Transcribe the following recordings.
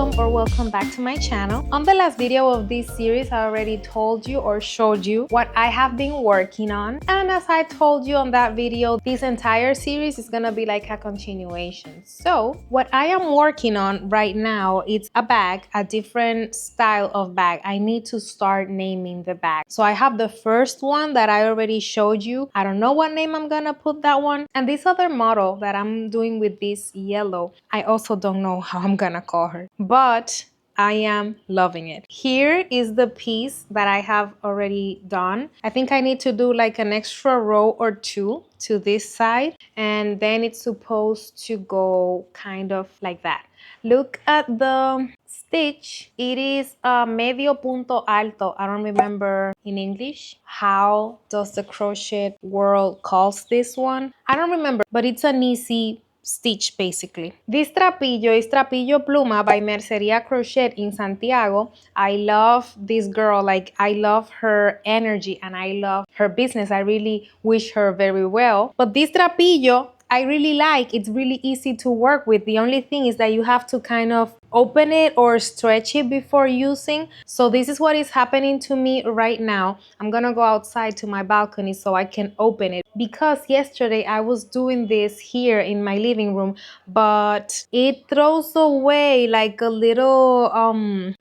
welcome back to my channel. On the last video of this series, I already told you or showed you what I have been working on. And as I told you on that video, this entire series is gonna be like a continuation. So what I am working on right now, it's a bag, a different style of bag. I need to start naming the bag. So I have the first one that I already showed you. I don't know what name I'm gonna put that one. And this other model that I'm doing with this yellow, I also don't know how I'm gonna call her, but I am loving it. Here is the piece that I have already done. I think I need to do like an extra row or two to this side, and then it's supposed to go kind of like that. Look at the stitch. It is medio punto alto. I don't remember in English how does the crochet world calls this one. I don't remember, but it's an easy stitch basically. This trapillo is Trapillo Pluma by Merceria Crochet in Santiago. I love this girl, like I love her energy and I love her business. I really wish her very well. But this trapillo I really like. It's really easy to work with. The only thing is that you have to kind of open it or stretch it before using. So this is what is happening to me right now. I'm gonna go outside to my balcony so I can open it, because yesterday I was doing this here in my living room, but it throws away like a little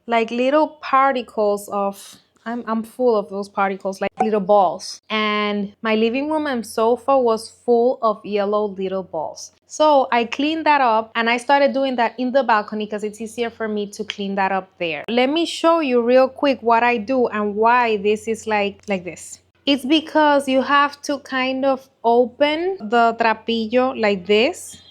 little particles of I'm full of those particles, like little balls. And my living room and sofa was full of yellow little balls. So I cleaned that up and I started doing that in the balcony because it's easier for me to clean that up there. Let me show you real quick what I do and why this is like this. It's because you have to kind of open the trapillo like this,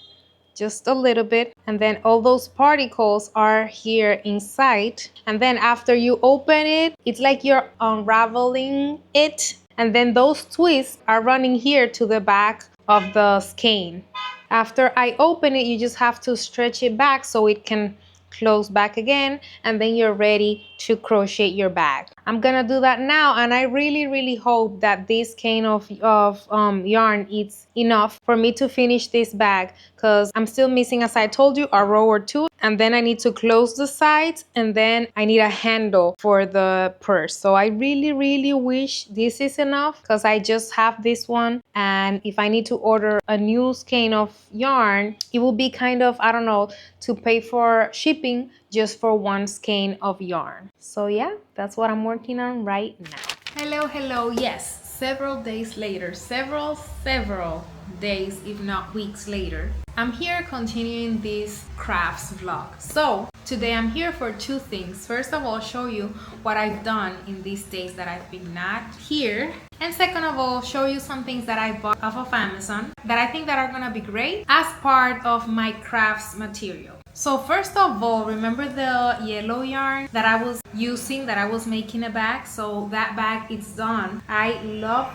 just a little bit, and then all those particles are here inside, and then after you open it, it's like you're unraveling it, and then those twists are running here to the back of the skein. After I open it, you just have to stretch it back so it can close back again, and then you're ready to crochet your bag. I'm gonna do that now, and I really hope that this skein of yarn is enough for me to finish this bag, because I'm still missing, as I told you, a row or two, and then I need to close the sides, and then I need a handle for the purse. So I really wish this is enough, because I just have this one, and if I need to order a new skein of yarn, it will be kind of, I don't know, to pay for shipping just for one skein of yarn. So yeah, that's what I'm working on right now. Hello, yes, several days later, several days, if not weeks later, I'm here continuing this crafts vlog. So today I'm here for two things. First of all, show you what I've done in these days that I've been not here, and second of all, show you some things that I bought off of Amazon that I think that are gonna be great as part of my crafts material. So first of all, remember the yellow yarn that I was using, that I was making a bag? So that bag, it's done. I love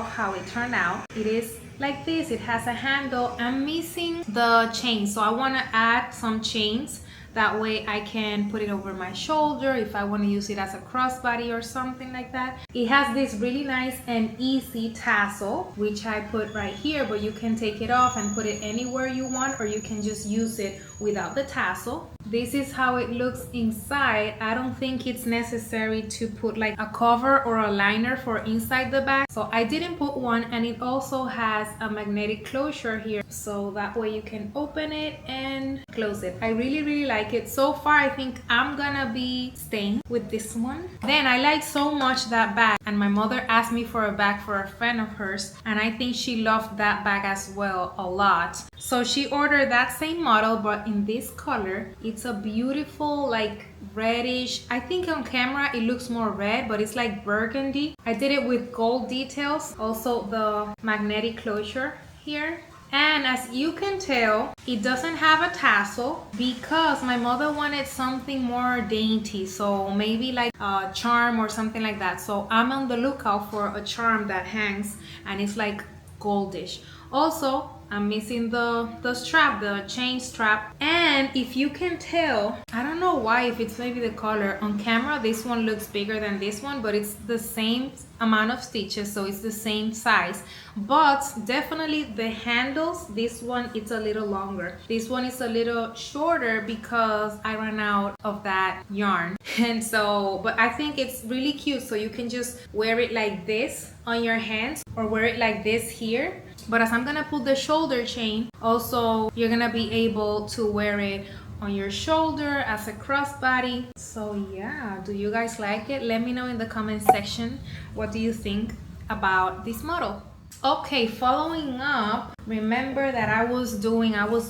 how it turned out. It is like this. It has a handle. I'm missing the chains, so I want to add some chains. That way I can put it over my shoulder if I want to use it as a crossbody or something like that. It has this really nice and easy tassel, which I put right here, but you can take it off and put it anywhere you want, or you can just use it without the tassel. This is how it looks inside. I don't think it's necessary to put like a cover or a liner for inside the bag, so I didn't put one. And it also has a magnetic closure here, so that way you can open it and close it. I really like it. So far I think I'm gonna be staying with this one. Then I like so much that bag, and my mother asked me for a bag for a friend of hers, and I think she loved that bag as well a lot. So she ordered that same model, but in this color. It's a beautiful like reddish. I think on camera it looks more red, but it's like burgundy. I did it with gold details, also the magnetic closure here. And as you can tell, it doesn't have a tassel because my mother wanted something more dainty, so maybe like a charm or something like that. So I'm on the lookout for a charm that hangs and it's like goldish. Also, I'm missing the strap, the chain strap. And if you can tell, I don't know why, if it's maybe the color. On camera, this one looks bigger than this one, but it's the same amount of stitches, so it's the same size. But definitely the handles, this one, it's a little longer. This one is a little shorter because I ran out of that yarn. And so, but I think it's really cute, so you can just wear it like this on your hands or wear it like this here. But as I'm gonna put the shoulder chain, also you're gonna be able to wear it on your shoulder as a crossbody. So yeah, do you guys like it? Let me know in the comment section, what do you think about this model? Okay, following up, remember that I was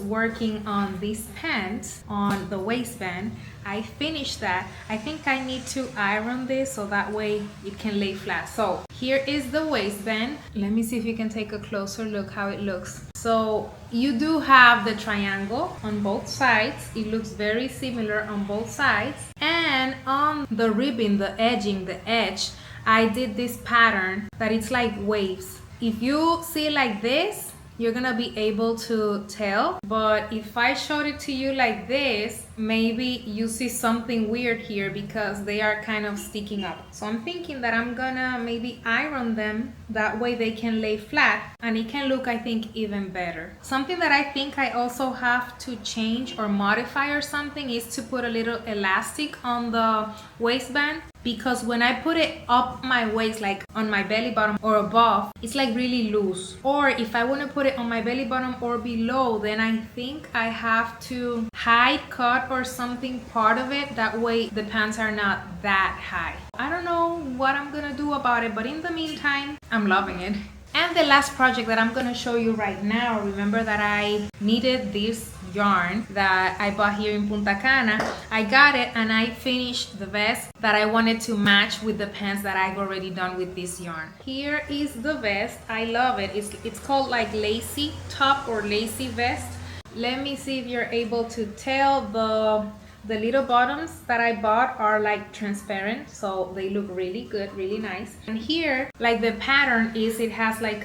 working on these pants on the waistband. I finished that. I think I need to iron this so that way it can lay flat. So here is the waistband. Let me see if you can take a closer look how it looks. So you do have the triangle on both sides. It looks very similar on both sides. And on the ribbon, the edging, the edge, I did this pattern that it's like waves. If you see like this, you're gonna be able to tell, but if I showed it to you like this, maybe you see something weird here because they are kind of sticking up. So I'm thinking that I'm gonna maybe iron them, that way they can lay flat and it can look, I think, even better. Something that I think I also have to change or modify or something is to put a little elastic on the waistband, because when I put it up my waist, like on my belly button or above, it's like really loose. Or if I want to put it on my belly button or below, then I think I have to hide, cut or something part of it, that way the pants are not that high. I don't know what I'm gonna do about it, but in the meantime, I'm loving it. And the last project that I'm gonna show you right now, remember that I needed this yarn that I bought here in Punta Cana. I got it and I finished the vest that I wanted to match with the pants that I've already done with this yarn. Here is the vest. I love it. It's called like lacy top or lacy vest. Let me see if you're able to tell. The little bottoms that I bought are like transparent, so they look really good, really nice. And here, like the pattern is, it has like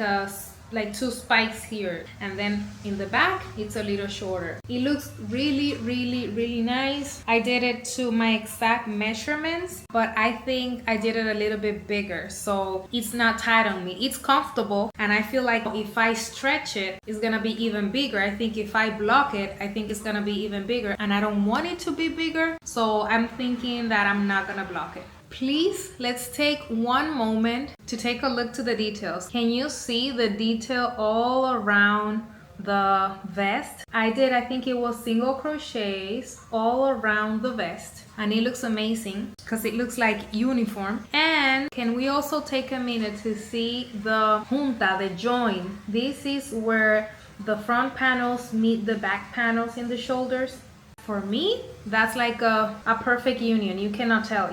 two spikes here, and then in the back it's a little shorter. It looks really, really, really nice. I did it to my exact measurements, but I think I did it a little bit bigger, so it's not tight on me. It's comfortable, and I feel like if I stretch it, it's gonna be even bigger. I think if I block it, I think it's gonna be even bigger, and I don't want it to be bigger, so I'm thinking that I'm not gonna block it. Please, let's take one moment to take a look to the details. Can you see the detail all around the vest? I think it was single crochets all around the vest, and it looks amazing because it looks like uniform. And can we also take a minute to see the junta, the join? This is where the front panels meet the back panels in the shoulders. For me, that's like a perfect union. You cannot tell.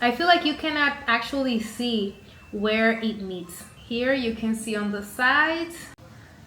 I feel like you cannot actually see where it meets. Here you can see on the sides.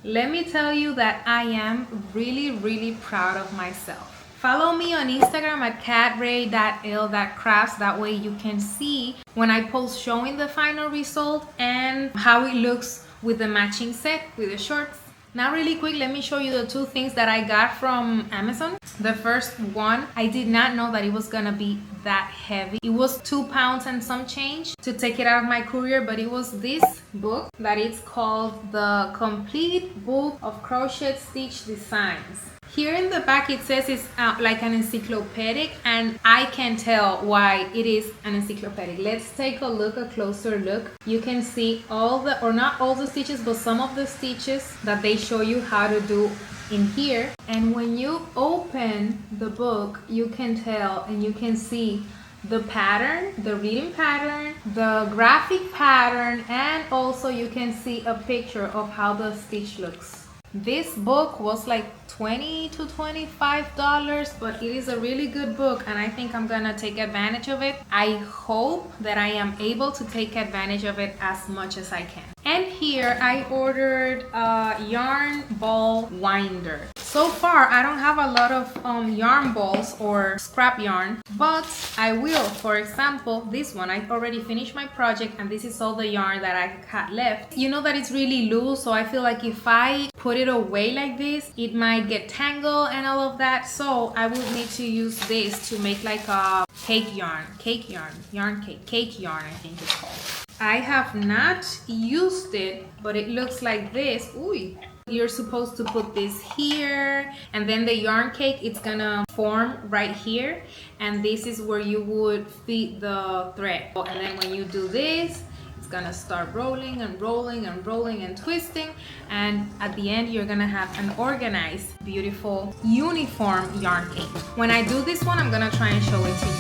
Let me tell you that I am really, really proud of myself. Follow me on Instagram at KatRay.L crafts. That way you can see when I post showing the final result and how it looks with the matching set with the shorts. Now really quick, let me show you the two things that I got from Amazon. The first one, I did not know that it was gonna be that heavy. It was 2 pounds and some change to take it out of my courier, but it was this book that is called The Complete Book of Crochet Stitch Designs. Here in the back it says it's like an encyclopedic, and I can tell why it is an encyclopedic. Let's take a closer look. You can see not all the stitches, but some of the stitches that they show you how to do in here. And when you open the book, you can tell and you can see the pattern, the reading pattern, the graphic pattern, and also you can see a picture of how the stitch looks. This book was like $20 to $25, but it is a really good book and I think I'm gonna take advantage of it. I hope that I am able to take advantage of it as much as I can. And here I ordered a yarn ball winder. So far, I don't have a lot of yarn balls or scrap yarn, but I will. For example, this one, I already finished my project and this is all the yarn that I had left. You know that it's really loose, so I feel like if I put it away like this, it might get tangled and all of that. So I will need to use this to make like a cake yarn, yarn cake yarn, I think it's called. I have not used it, but it looks like this. Ooh. You're supposed to put this here, and then the yarn cake, it's gonna form right here, and this is where you would feed the thread. And then when you do this, it's gonna start rolling and rolling and rolling and twisting, and at the end you're gonna have an organized, beautiful, uniform yarn cake. When I do this one, I'm gonna try and show it to you.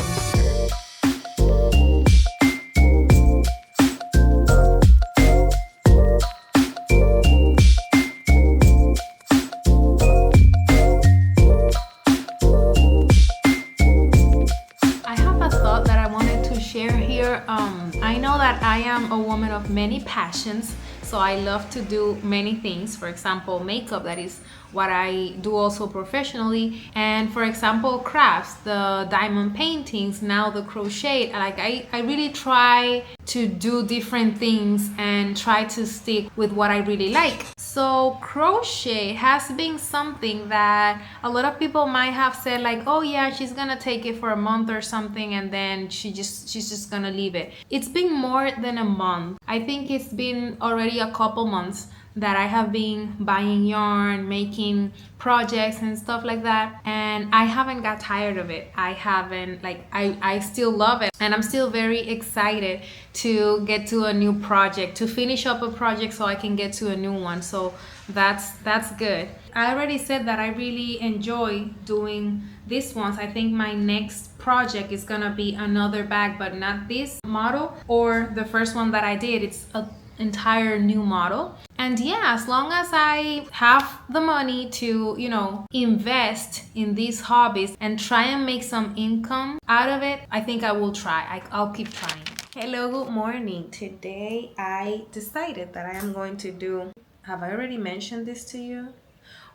I know that I am a woman of many passions, so I love to do many things. For example, makeup, that is what I do also professionally. And for example, crafts, the diamond paintings, now the crochet. Like I really try to do different things and try to stick with what I really like. So crochet has been something that a lot of people might have said like, oh yeah, she's gonna take it for a month or something and then she's just gonna leave it. It's been more than a month. I think it's been already a couple months that I have been buying yarn, making projects and stuff like that, and I haven't got tired of it. I haven't, like, I still love it, and I'm still very excited to get to a new project, to finish up a project so I can get to a new one. So that's good. I already said that I really enjoy doing these ones. I think my next project is gonna be another bag, but not this model or the first one that I did. It's an entire new model. And yeah, as long as I have the money to, you know, invest in these hobbies and try and make some income out of it, I think I will try. I'll keep trying. Hello, good morning. Today I decided that I am going to do, have I already mentioned this to you?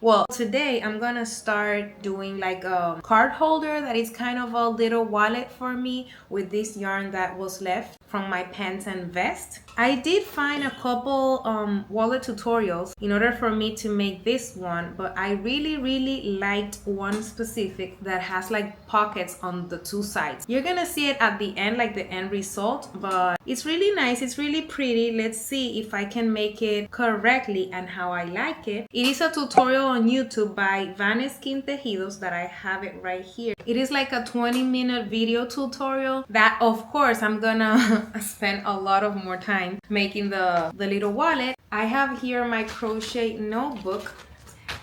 Well, today I'm gonna start doing like a card holder that is kind of a little wallet for me with this yarn that was left from my pants and vest. I did find a couple wallet tutorials in order for me to make this one, but I really liked one specific that has like pockets on the two sides. You're gonna see it at the end, like the end result, but it's really nice, it's really pretty. Let's see if I can make it correctly and how I like it. It is a tutorial on YouTube by Vaneskin Tejidos that I have it right here. It is like a 20-minute video tutorial that of course I'm gonna spend a lot of more time making the little wallet. I have here my crochet notebook,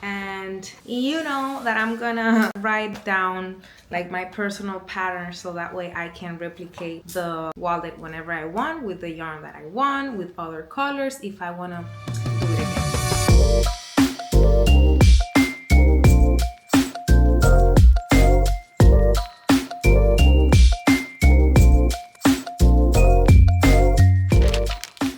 and you know that I'm gonna write down like my personal patterns so that way I can replicate the wallet whenever I want, with the yarn that I want, with other colors if I want to do it again.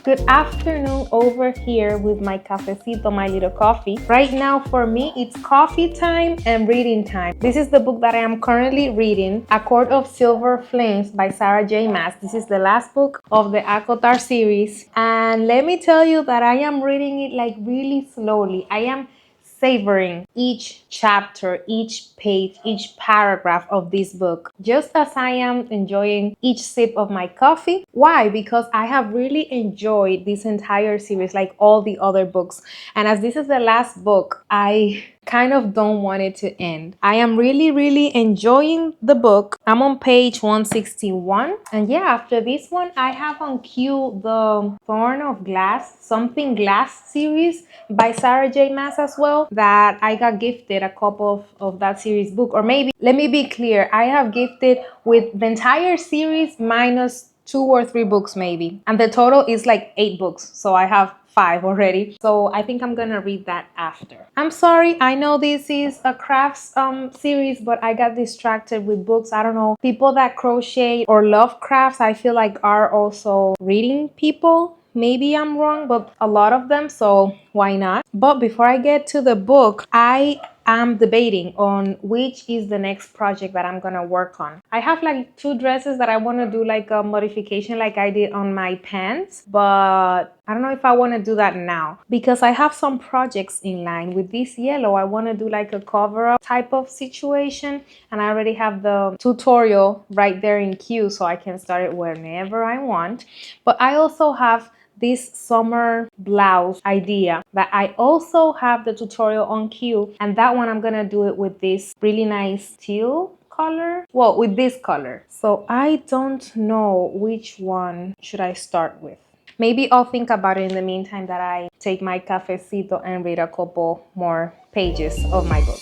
Good afternoon over here with my cafecito, my little coffee. Right now for me, it's coffee time and reading time. This is the book that I am currently reading, A Court of Silver Flames by Sarah J. Maas. This is the last book of the ACOTAR series. And let me tell you that I am reading it like really slowly. I am savoring each chapter, each page, each paragraph of this book, just as I am enjoying each sip of my coffee. Why? Because I have really enjoyed this entire series, like all the other books. And as this is the last book, I kind of don't want it to end. I am really enjoying the book. I'm on page 161. And yeah, after this one, I have on cue the Thorn of Glass, Something Glass series by Sarah J. Maas as well, that I got gifted a couple of that series book. Or maybe, let me be clear, I have gifted with the entire series minus 2 or 3 books maybe. And the total is like 8 books. So I have 5 already. So I think I'm gonna read that after. I'm sorry, I know this is a crafts series, but I got distracted with books. I don't know, people that crochet or love crafts, I feel like are also reading people. Maybe I'm wrong, but a lot of them, so why not? But before I get to the book, I I'm debating on which is the next project that I'm gonna work on. I have like 2 dresses that I want to do like a modification like I did on my pants, but I don't know if I want to do that now because I have some projects in line. With this yellow, I want to do like a cover-up type of situation, and I already have the tutorial right there in queue, so I can start it whenever I want. But I also have this summer blouse idea that I also have the tutorial on queue, and that one I'm gonna do it with this really nice teal color, well, with this color. So I don't know which one should I start with. Maybe I'll think about it in the meantime that I take my cafecito and read a couple more pages of my book.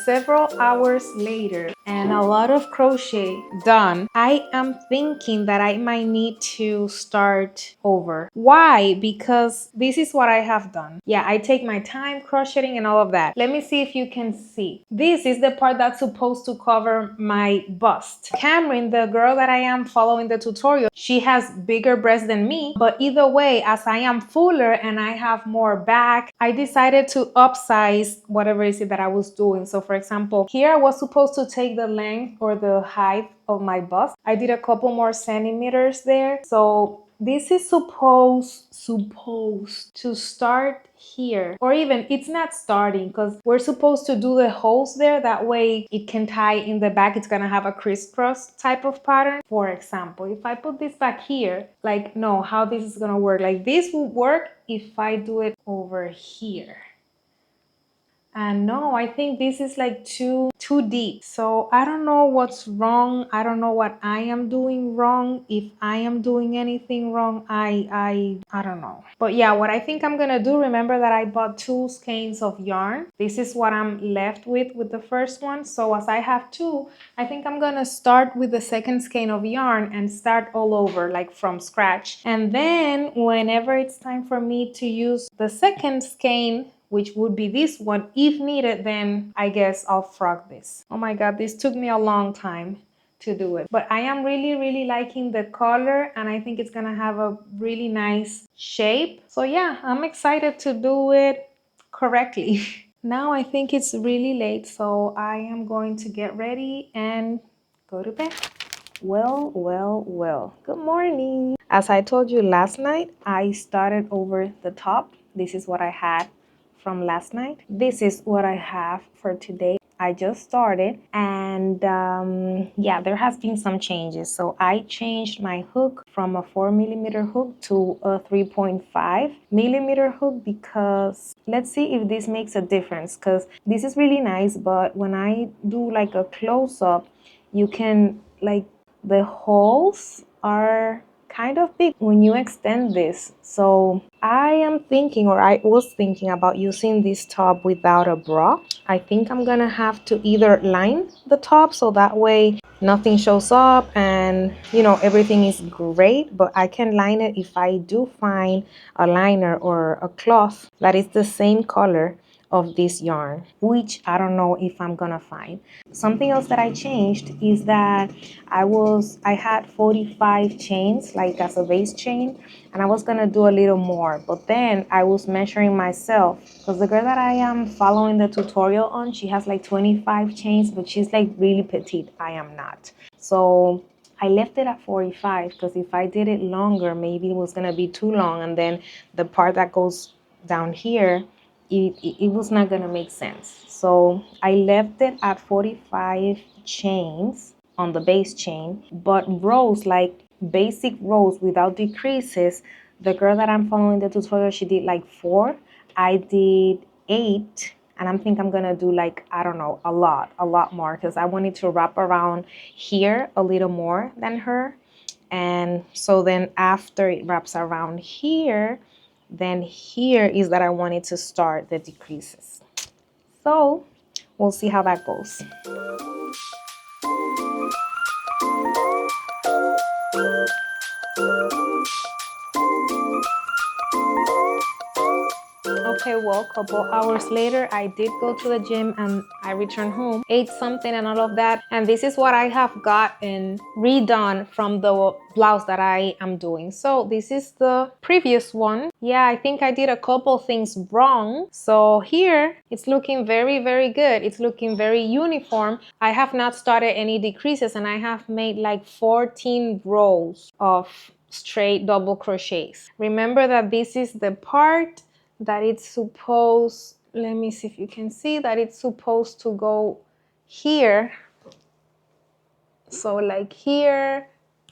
Several hours later and a lot of crochet done, I am thinking that I might need to start over. Why? Because this is what I have done. Yeah, I take my time crocheting and all of that. Let me see if you can see. This is the part that's supposed to cover my bust. Cameron, the girl that I am following the tutorial, she has bigger breasts than me, but either way, as I am fuller and I have more back, I decided to upsize whatever it is that I was doing. So for example, here I was supposed to take the length or the height of my bust. I did a couple more centimeters there. So this is supposed to start here, or even it's not starting because we're supposed to do the holes there. That way it can tie in the back. It's gonna have a crisscross type of pattern. For example, if I put this back here, like, no, how this is gonna work? Like this would work if I do it over here. And no, I think this is like too deep. So I don't know what's wrong. I don't know what I am doing wrong. If I am doing anything wrong, I don't know. But yeah, what I think I'm gonna do, remember that I bought 2 skeins of yarn. This is what I'm left with the first one. So as I have 2, I think I'm gonna start with the second skein of yarn and start all over, like from scratch. And then whenever it's time for me to use the second skein, which would be this one, if needed, then I guess I'll frog this. Oh my god, this took me a long time to do it. But I am really liking the color, and I think it's gonna have a really nice shape. So yeah, I'm excited to do it correctly. Now I think it's really late, so I am going to get ready and go to bed. Well. Good morning. As I told you last night, I started over the top. This is what I had from last night. This is what I have for today. I just started, and yeah, there has been some changes. So I changed my hook from a 4mm hook to a 3.5mm hook because let's see if this makes a difference, because this is really nice, but when I do like a close-up, you can, like, the holes are kind of big when you extend this. So I am thinking, or I was thinking about using this top without a bra. I think I'm gonna have to either line the top so that way nothing shows up and, you know, everything is great, but I can line it if I do find a liner or a cloth that is the same color of this yarn, which I don't know if I'm gonna find. Something else that I changed is that I had 45 chains, like as a base chain, and I was gonna do a little more, but then I was measuring myself because the girl that I am following the tutorial on, she has like 25 chains, but she's like really petite. I am not. So I left it at 45 because if I did it longer, maybe it was gonna be too long, and then the part that goes down here, it was not gonna make sense. So I left it at 45 chains on the base chain, but rows, like basic rows without decreases, the girl that I'm following the tutorial, she did like 4. I did 8, and I'm thinking I'm gonna do like, I don't know, a lot more, because I wanted to wrap around here a little more than her. And so then after it wraps around here, then here is that I wanted to start the decreases. So we'll see how that goes. Okay, well, a couple hours later, I did go to the gym and I returned home, ate something and all of that. And this is what I have gotten redone from the blouse that I am doing. So this is the previous one. Yeah, I think I did a couple things wrong. So here, it's looking very, very good. It's looking very uniform. I have not started any decreases and I have made like 14 rows of straight double crochets. Remember that this is the part that it's supposed, let me see if you can see, that it's supposed to go here. So like here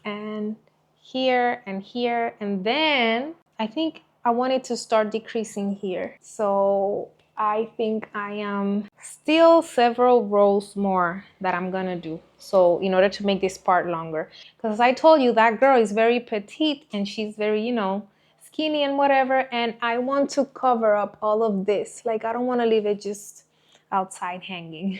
and here and here, and then I think I wanted to start decreasing here. So I think I am still several rows more that I'm gonna do. So in order to make this part longer, because I told you that girl is very petite and she's very, you know, skinny and whatever, and I want to cover up all of this. Like I don't want to leave it just outside hanging.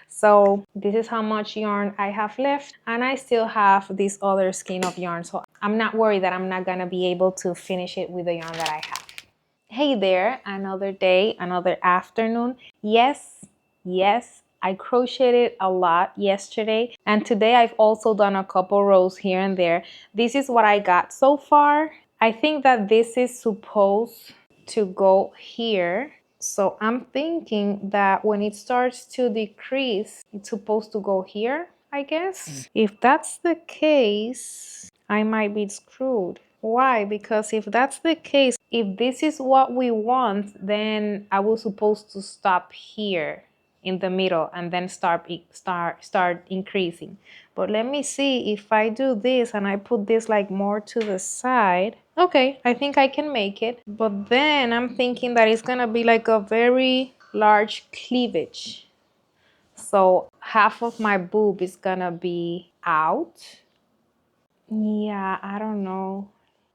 So this is how much yarn I have left, and I still have this other skein of yarn, so I'm not worried that I'm not gonna be able to finish it with the yarn that I have. Hey there, another day, another afternoon. Yes, I crocheted a lot yesterday, and today I've also done a couple rows here and there. This is what I got so far. I think that this is supposed to go here. So I'm thinking that when it starts to decrease, it's supposed to go here, I guess. If that's the case, I might be screwed. Why? Because if that's the case, if this is what we want, then I was supposed to stop here in the middle and then start increasing. But let me see, if I do this and I put this like more to the side, okay, I think I can make it. But then I'm thinking that it's gonna be like a very large cleavage. So half of my boob is gonna be out. Yeah, I don't know.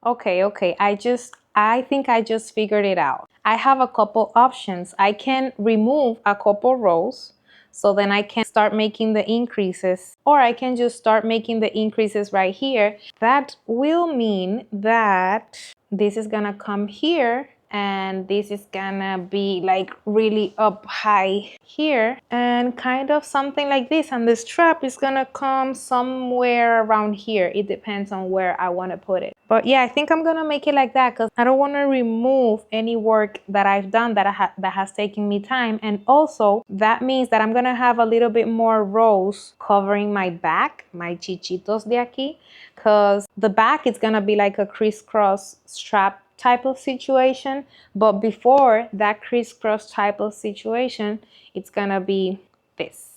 Okay, I think I just figured it out. I have a couple options. I can remove a couple rows, so then I can start making the increases, or I can just start making the increases right here. That will mean that this is gonna come here, and this is gonna be like really up high here, and kind of something like this, and the strap is gonna come somewhere around here. It depends on where I want to put it. But yeah, I think I'm gonna make it like that because I don't want to remove any work that I've done that has taken me time. And also that means that I'm gonna have a little bit more rows covering my back, my chichitos de aquí, because the back is gonna be like a crisscross strap type of situation, but before that crisscross type of situation, it's gonna be this.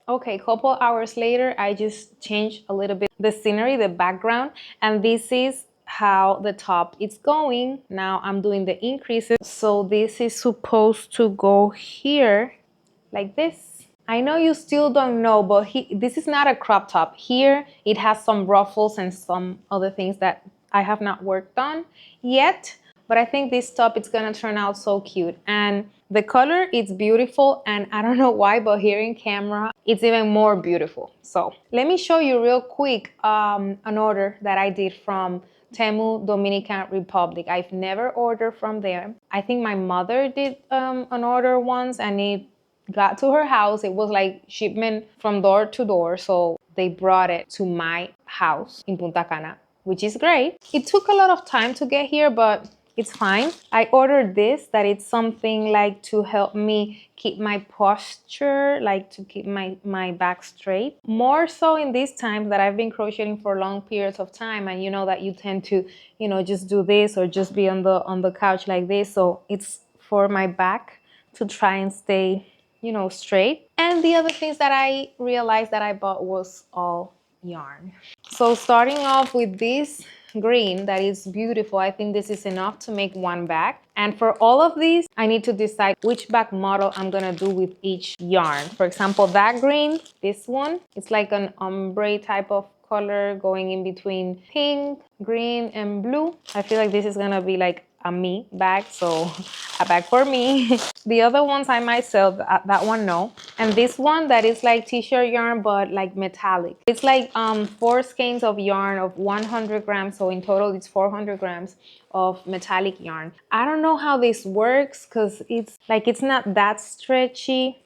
Okay, a couple hours later, I just changed a little bit the scenery, the background, and this is how the top is going. Now I'm doing the increases. So this is supposed to go here like this. I know you still don't know, but this is not a crop top. Here it has some ruffles and some other things that I have not worked on yet, but I think this top is gonna turn out so cute. And the color, it's beautiful, and I don't know why, but here in camera, it's even more beautiful. So let me show you real quick an order that I did from Temu, Dominican Republic. I've never ordered from there. I think my mother did an order once, and it got to her house. It was like shipment from door to door, so they brought it to my house in Punta Cana, which is great. It took a lot of time to get here, but it's fine. I ordered this, that it's something like to help me keep my posture, like to keep my back straight. More so in these times that I've been crocheting for long periods of time, and you know that you tend to, you know, just do this or just be on the couch like this. So it's for my back to try and stay, you know, straight. And the other things that I realized that I bought was all yarn. So starting off with this green that is beautiful, I think this is enough to make one back. And for all of these, I need to decide which back model I'm gonna do with each yarn. For example, that green, this one, it's like an ombre type of color going in between pink, green, and blue. I feel like this is gonna be like a me bag, so a bag for me. The other ones I might sell, that one no. And this one that is like t-shirt yarn but like metallic. It's like 4 skeins of yarn of 100 grams, so in total it's 400 grams of metallic yarn. I don't know how this works because it's not that stretchy,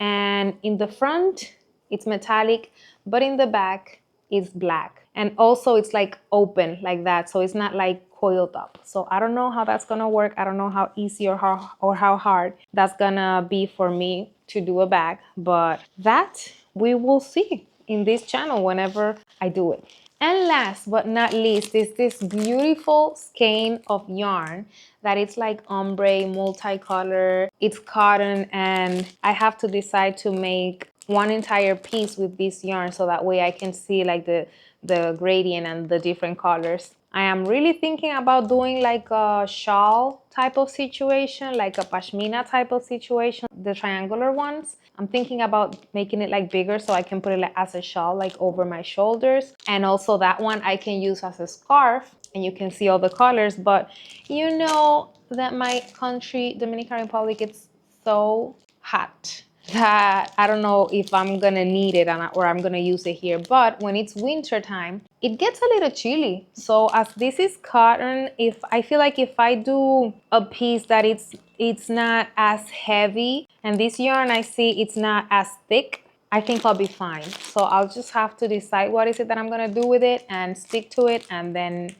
and in the front it's metallic, but in the back it's black, and also it's like open like that, so it's not like coiled up. So I don't know how that's gonna work. I don't know how easy or how hard that's gonna be for me to do a bag, but that we will see in this channel whenever I do it. And last but not least is this beautiful skein of yarn that it's like ombre, multicolor. It's cotton, and I have to decide to make one entire piece with this yarn so that way I can see like the gradient and the different colors. I am really thinking about doing like a shawl type of situation, like a pashmina type of situation, the triangular ones. I'm thinking about making it like bigger so I can put it like as a shawl, like over my shoulders. And also that one I can use as a scarf, and you can see all the colors. But you know that my country, Dominican Republic, it's so hot that I don't know if I'm gonna need it or I'm gonna use it here. But when it's winter time, it gets a little chilly. So as this is cotton, if I feel like if I do a piece that it's not as heavy, and this yarn I see it's not as thick, I think I'll be fine. So I'll just have to decide what is it that I'm gonna do with it and stick to it, and then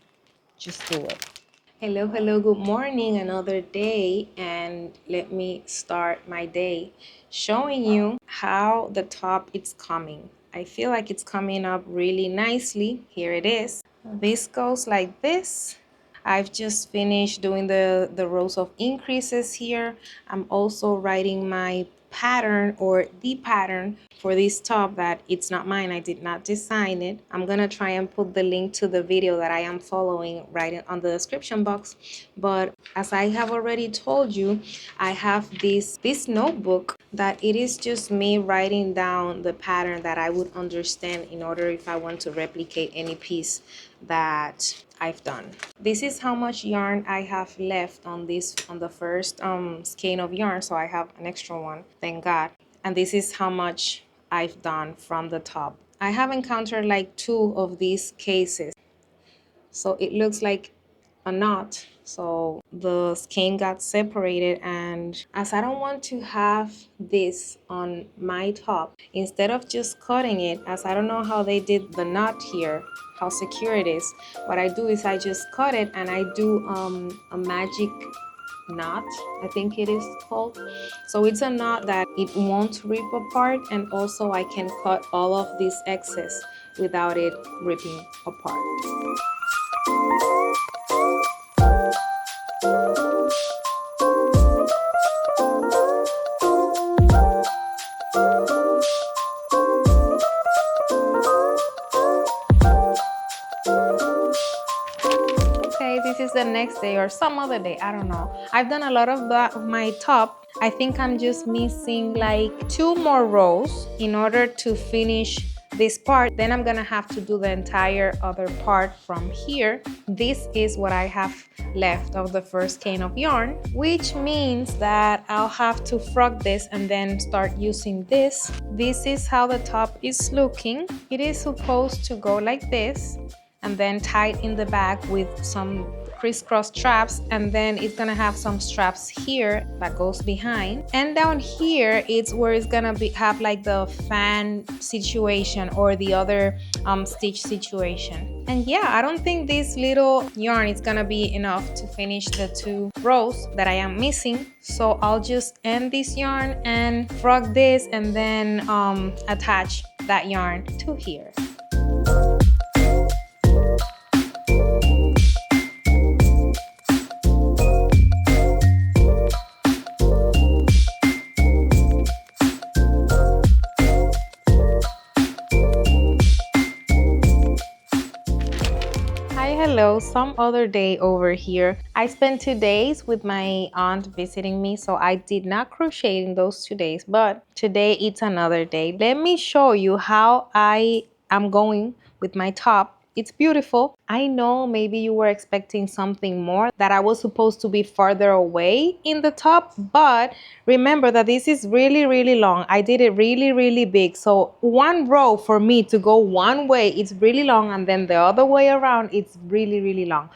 just do it. Hello, good morning, another day, and let me start my day showing you how the top is coming. I feel like it's coming up really nicely. Here it is. This goes like this. I've just finished doing the rows of increases here. I'm also writing my pattern or the pattern for this top that it's not mine. I did not design it. I'm gonna try and put the link to the video that I am following right on the description box. But as I have already told you, I have this notebook that it is just me writing down the pattern that I would understand in order if I want to replicate any piece that I've done. This is how much yarn I have left on the first skein of yarn, so I have an extra one, thank God. And this is how much I've done from the top. I have encountered like 2 of these cases, so it looks like a knot. So the skein got separated, and as I don't want to have this on my top, instead of just cutting it, as I don't know how they did the knot here, how secure it is, what I do is I just cut it, and I do a magic knot, I think it is called. So it's a knot that it won't rip apart, and also I can cut all of this excess without it ripping apart. This is the next day or some other day, I don't know. I've done a lot of my top. I think I'm just missing like 2 more rows in order to finish this part. Then I'm gonna have to do the entire other part from here. This is what I have left of the first skein of yarn, which means that I'll have to frog this and then start using this. This is how the top is looking. It is supposed to go like this, and then tied in the back with some crisscross straps, and then it's gonna have some straps here that goes behind, and down here it's where it's gonna have like the fan situation or the other stitch situation. And yeah, I don't think this little yarn is gonna be enough to finish the 2 rows that I am missing, so I'll just end this yarn and frog this, and then attach that yarn to here. Hello, some other day over here. I spent 2 days with my aunt visiting me, so I did not crochet in those 2 days, but today it's another day. Let me show you how I am going with my top. it's beautiful. I know maybe you were expecting something more, that I was supposed to be farther away in the top, but remember that this is really, really long. I did it really, really big. So one row for me to go one way, it's really long, and then the other way around, it's really, really long.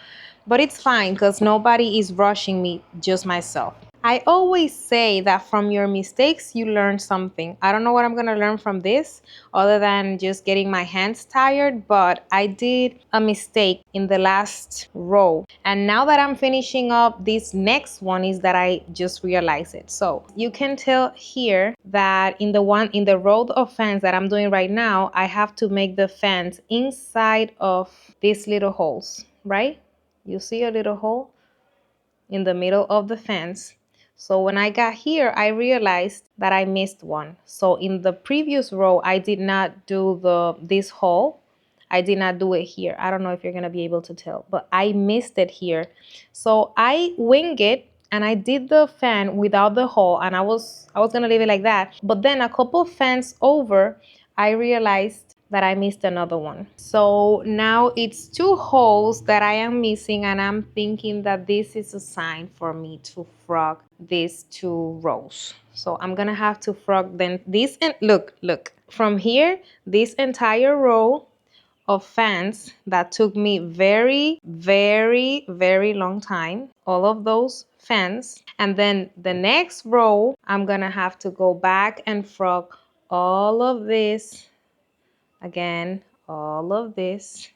But it's fine because nobody is rushing me, just myself. I always say that from your mistakes, you learn something. I don't know what I'm going to learn from this other than just getting my hands tired, but I did a mistake in the last row. And now that I'm finishing up this next one is that I just realized it. So you can tell here that in the row of fans that I'm doing right now, I have to make the fans inside of these little holes, right? You see a little hole in the middle of the fence. So when I got here, I realized that I missed one. So in the previous row, I did not do this hole. I did not do it here. I don't know if you're gonna be able to tell, but I missed it here. So I winged it and I did the fan without the hole, and I was gonna leave it like that. But then a couple fans over, I realized that I missed another one. So now it's two holes that I am missing, and I'm thinking that this is a sign for me to frog these two rows. So I'm gonna have to frog then this, and look, from here, this entire row of fans that took me very, very, very long time, all of those fans. And then the next row, I'm gonna have to go back and frog all of this again, all of this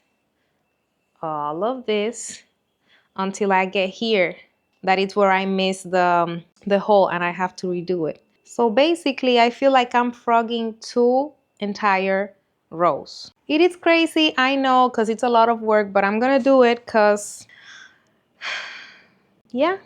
until I get here. That is where I miss the hole and I have to redo it. So basically, I feel like I'm frogging two entire rows. It is crazy, I know, because it's a lot of work, but I'm gonna do it because yeah,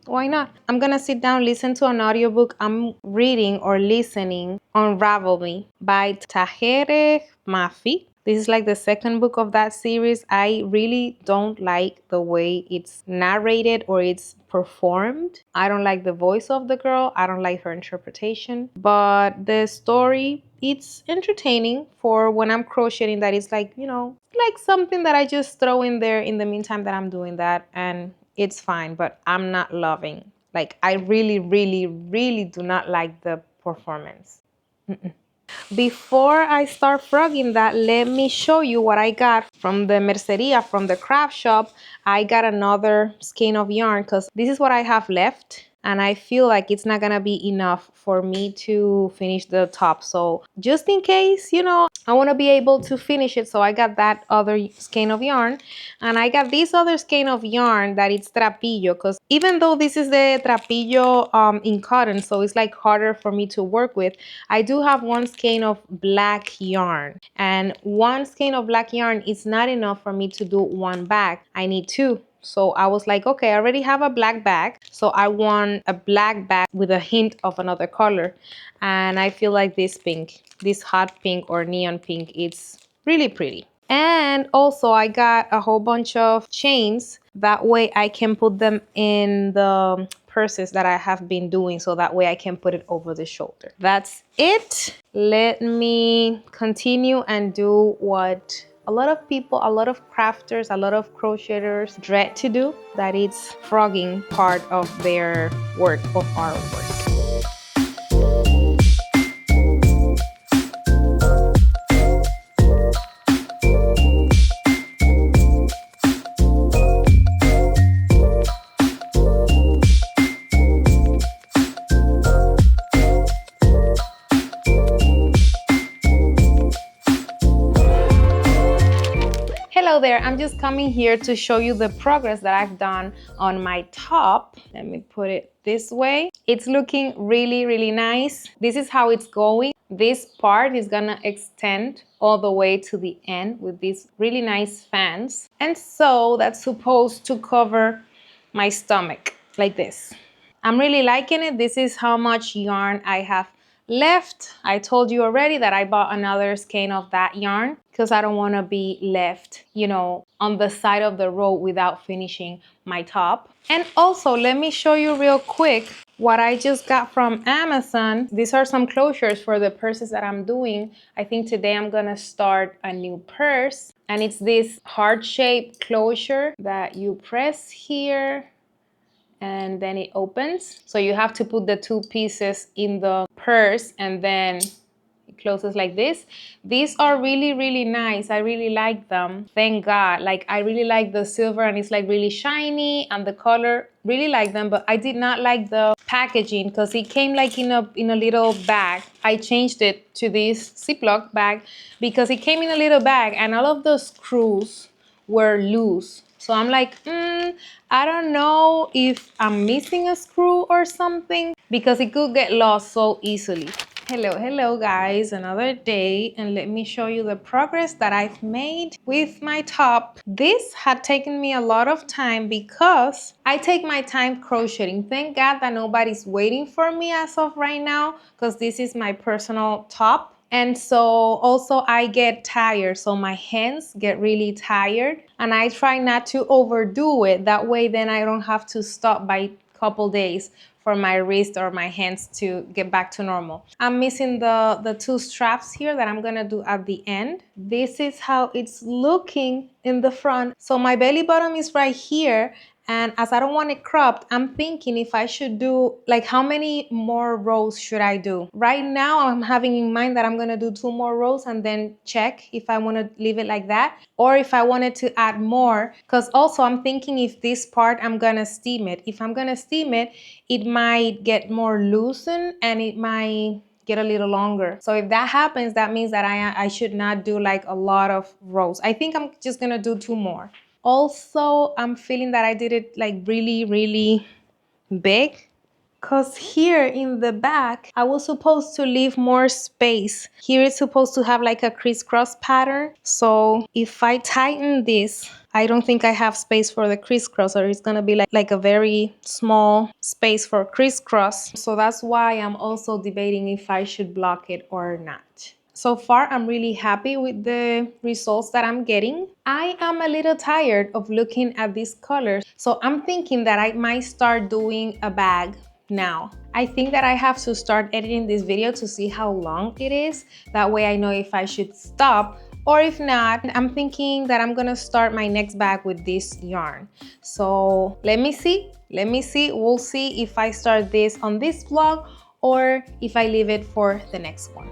why not? I'm gonna sit down, listen to an audiobook. I'm reading or listening Unravel Me by KatRay.Handmade. This is like the second book of that series. I really don't like the way it's narrated or it's performed. I don't like the voice of the girl. I don't like her interpretation. But the story, it's entertaining for when I'm crocheting. That is like, you know, like something that I just throw in there in the meantime that I'm doing that, and it's fine, but I'm not loving. Like, I really, really, really do not like the performance. Before I start frogging that, let me show you what I got from the merceria, from the craft shop. I got another skein of yarn because this is what I have left, and I feel like it's not gonna be enough for me to finish the top. So just in case, you know, I want to be able to finish it, so I got that other skein of yarn, and I got this other skein of yarn that it's trapillo, because even though this is the trapillo in cotton, so it's like harder for me to work with, I do have one skein of black yarn, and one skein of black yarn is not enough for me to do one bag. I need two. So I was like, okay, I already have a black bag, so I want a black bag with a hint of another color. And I feel like this pink, this hot pink or neon pink, it's really pretty. And also I got a whole bunch of chains. That way I can put them in the purses that I have been doing, so that way I can put it over the shoulder. That's it. Let me continue and do what a lot of people, a lot of crafters, a lot of crocheters dread to do, that it's frogging part of their work, of our work. Hello there, I'm just coming here to show you the progress that I've done on my top. Let me put it this way. It's looking really, really nice. This is how it's going. This part is gonna extend all the way to the end with these really nice fans. And so that's supposed to cover my stomach like this. I'm really liking it. This is how much yarn I have left. I told you already that I bought another skein of that yarn because I don't want to be left, you know, on the side of the road without finishing my top. And also, let me show you real quick what I just got from Amazon. These are some closures for the purses that I'm doing. I think today I'm gonna start a new purse. And it's this heart-shaped closure that you press here and then it opens. So you have to put the 2 pieces in the purse and then it closes like this. These are really, really nice. I really like them. Thank God. Like, I really like the silver and it's like really shiny and the color, really like them, but I did not like the packaging because it came like in a little bag. I changed it to this Ziploc bag because it came in a little bag and all of the screws were loose. So I'm like, I don't know if I'm missing a screw or something because it could get lost so easily. Hello guys, another day, and let me show you the progress that I've made with my top. This had taken me a lot of time because I take my time crocheting. Thank God that nobody's waiting for me as of right now because this is my personal top. And so also I get tired, so my hands get really tired and I try not to overdo it. That way then I don't have to stop by a couple days for my wrist or my hands to get back to normal. I'm missing the 2 straps here that I'm gonna do at the end. This is how it's looking in the front. So my belly button is right here. And as I don't want it cropped, I'm thinking if I should do, like, how many more rows should I do? Right now, I'm having in mind that I'm gonna do 2 more rows and then check if I wanna leave it like that or if I wanted to add more. Because also I'm thinking if this part I'm gonna steam it. If I'm gonna steam it, it might get more loosened and it might get a little longer. So if that happens, that means that I should not do like a lot of rows. I think I'm just gonna do 2 more. Also, I'm feeling that I did it like really, really big because here in the back, I was supposed to leave more space. Here it's supposed to have like a crisscross pattern. So if I tighten this, I don't think I have space for the crisscross or it's gonna be like a very small space for crisscross. So that's why I'm also debating if I should block it or not. So far, I'm really happy with the results that I'm getting. I am a little tired of looking at these colors, so I'm thinking that I might start doing a bag now. I think that I have to start editing this video to see how long it is. That way I know if I should stop or if not. I'm thinking that I'm gonna start my next bag with this yarn. So let me see. We'll see if I start this on this vlog or if I leave it for the next one.